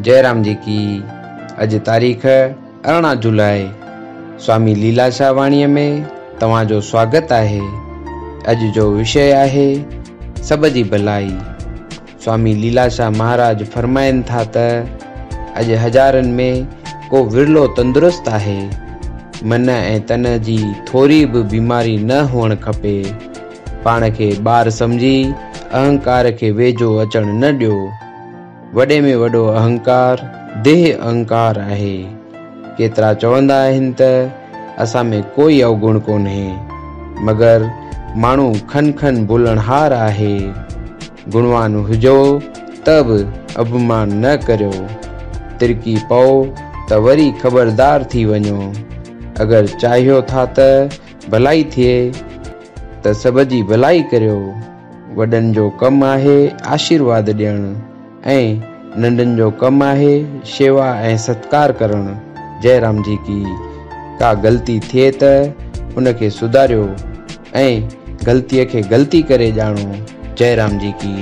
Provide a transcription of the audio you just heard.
जयराम जी की। अज तारीख़ 18 जुलाई। स्वामी लीलाशाह वाणीअ में तव्हांजो स्वागत आहे। अज जो विषय आहे सब जी भलाई। स्वामी लीलाशाह महाराज फरमाइनि था त अज हज़ारनि में को विरलो तंदुरुस्त आहे। मन ऐं तन जी थोरी बि बीमारी न हुअण खपे। पाण खे ॿार समझी अहंकार खे वेझो अचण न ॾियो। वॾे में वॾो अहंकार देह अहंकार आहे। केतिरा चवंदा आहिनि त असां में कोई अवगुण कोन्हे, मगर माण्हू खन खन भुलणहार आहे। गुणवान हुजो त बि अभिमान न करियो। तिरकी पओ त वरी ख़बरदार थी वञो। अगर चाहियो था त भलाई थिए त सब जी भलाई करियो। वॾनि जो कमु आहे आशीर्वाद ॾियणु ऐं नंढनि जो कमु आहे शेवा ऐं सत्कार करणु। जयराम जी की। का ग़लती थिए त उनखे सुधारियो ऐं ग़लतीअ खे ग़लती करे ॼाणो। जयराम जी की।